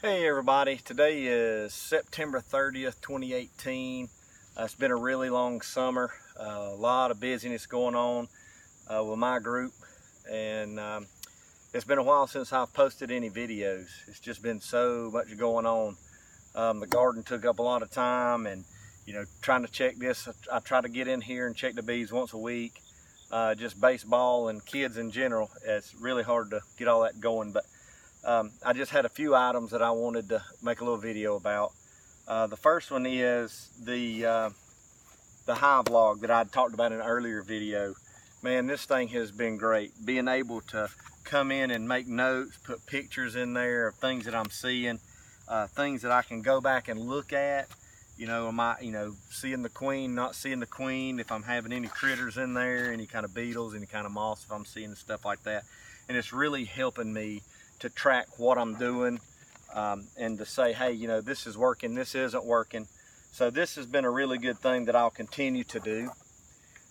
Hey everybody, today is September 30th, 2018. It's been a really long summer, a lot of busyness going on with my group, and it's been a while since I've posted any videos. It's just been so much going on. The garden took up a lot of time, and trying to check this, I try to get in here and check the bees once a week. Just baseball and kids in general, it's really hard to get all that going, but I just had a few items that I wanted to make a little video about. The first one is the Hive log that I talked about in an earlier video. Man, this thing has been great. Being able to come in and make notes, put pictures in there of things that I'm seeing, things that I can go back and look at. Am I, seeing the queen, not seeing the queen, if I'm having any critters in there, any kind of beetles, any kind of moss, if I'm seeing stuff like that. And it's really helping me to track what I'm doing and to say, hey, this is working, this isn't working. So this has been a really good thing that I'll continue to do.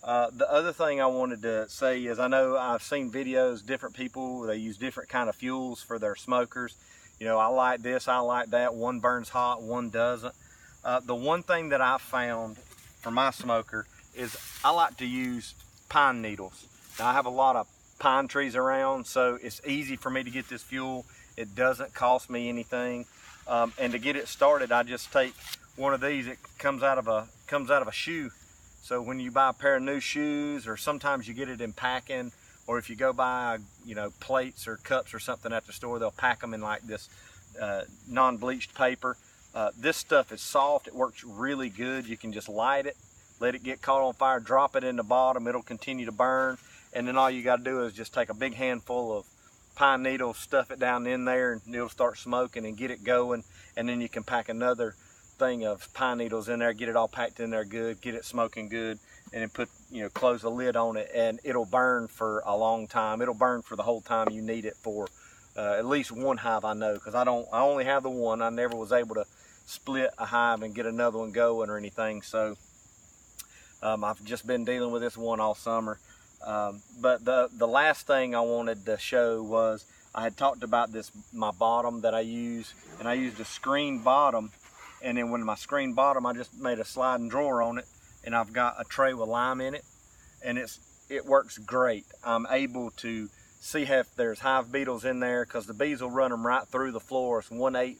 The other thing I wanted to say is, I know I've seen videos, different people, they use different kind of fuels for their smokers. I like this, I like that, one burns hot, one doesn't. The one thing that I found for my smoker is I like to use pine needles. Now I have a lot of pine trees around, so it's easy for me to get this fuel. It doesn't cost me anything, and to get it started, I just take one of these. It comes out of a shoe. So when you buy a pair of new shoes, or sometimes you get it in packing, or if you go buy plates or cups or something at the store, they'll pack them in like this non-bleached paper. This stuff is soft, it works really good. You can just light it, let it get caught on fire, drop it in the bottom, it'll continue to burn. And then all you got to do is just take a big handful of pine needles, stuff it down in there, and it'll start smoking and get it going. And then you can pack another thing of pine needles in there, get it all packed in there good, get it smoking good, and then put, close the lid on it, and it'll burn for a long time. It'll burn for the whole time you need it for. At least one hive I know, because I only have the one. I never was able to split a hive and get another one going or anything. So I've just been dealing with this one all summer. But the last thing I wanted to show was, I had talked about my bottom that I use, and I used a screen bottom, and then when my screen bottom, I just made a sliding drawer on it, and I've got a tray with lime in it, and it works great. I'm able to see if there's hive beetles in there, because the bees will run them right through the floor. It's 1/8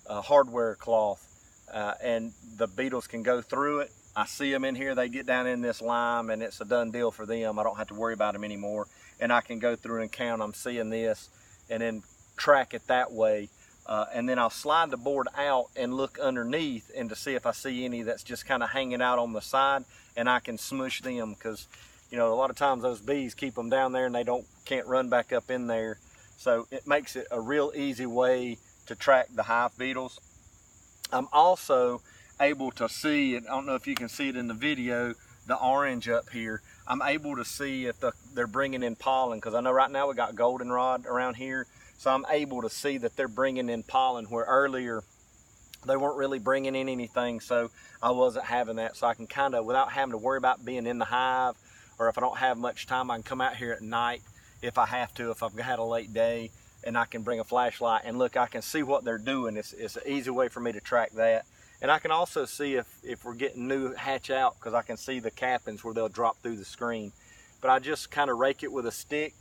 hardware cloth, and the beetles can go through it. I see them in here, they get down in this lime, and it's a done deal for them. I don't have to worry about them anymore, and I can go through and count, I'm seeing this, and then track it that way. And then I'll slide the board out and look underneath, and to see if I see any that's just kind of hanging out on the side, and I can smush them, because a lot of times those bees keep them down there and they can't run back up in there. So it makes it a real easy way to track the hive beetles. I'm also able to see, and I don't know if you can see it in the video, the orange up here. I'm able to see if they're bringing in pollen, because I know right now we got goldenrod around here, so I'm able to see that they're bringing in pollen, where earlier they weren't really bringing in anything, so I wasn't having that. So I can kind of, without having to worry about being in the hive, or if I don't have much time, I can come out here at night if I have to, if I've had a late day, and I can bring a flashlight and look, I can see what they're doing. It's an easy way for me to track that. And I can also see if we're getting new hatch out, because I can see the cappings where they'll drop through the screen. But I just kind of rake it with a stick.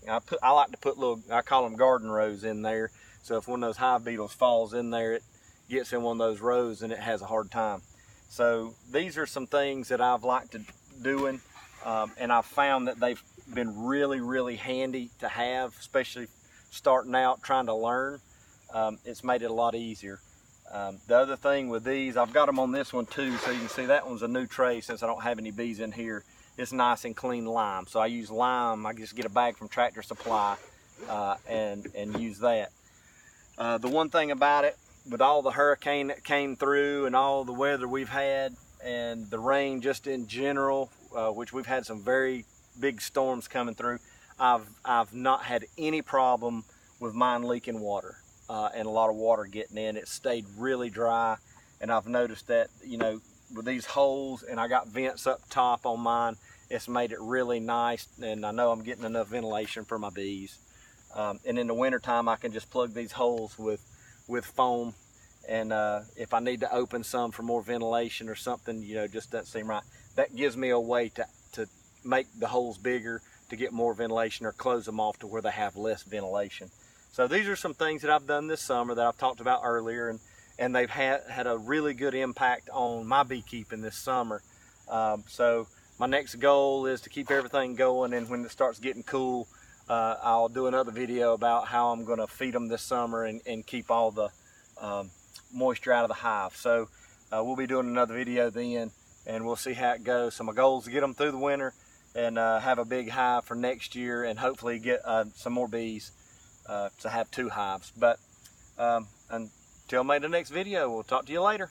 I like to put little, I call them garden rows in there. So if one of those hive beetles falls in there, it gets in one of those rows and it has a hard time. So these are some things that I've liked to doing, and I've found that they've been really, really handy to have, especially starting out trying to learn. It's made it a lot easier. The other thing with these, I've got them on this one too, so you can see that one's a new tray since I don't have any bees in here. It's nice and clean lime, so I use lime. I just get a bag from Tractor Supply and use that. The one thing about it, with all the hurricane that came through and all the weather we've had and the rain just in general, which we've had some very big storms coming through, I've not had any problem with mine leaking water. And a lot of water getting in. It stayed really dry, and I've noticed that, with these holes, and I got vents up top on mine, it's made it really nice, and I know I'm getting enough ventilation for my bees. And in the wintertime, I can just plug these holes with foam and if I need to open some for more ventilation or something, you know, just doesn't seem right, that gives me a way to make the holes bigger to get more ventilation, or close them off to where they have less ventilation. So these are some things that I've done this summer that I've talked about earlier, and they've had a really good impact on my beekeeping this summer. So my next goal is to keep everything going, and when it starts getting cool, I'll do another video about how I'm going to feed them this summer and keep all the moisture out of the hive. So we'll be doing another video then, and we'll see how it goes. So my goal is to get them through the winter and have a big hive for next year, and hopefully get some more bees to have 2 hives. But until the next video, we'll talk to you later.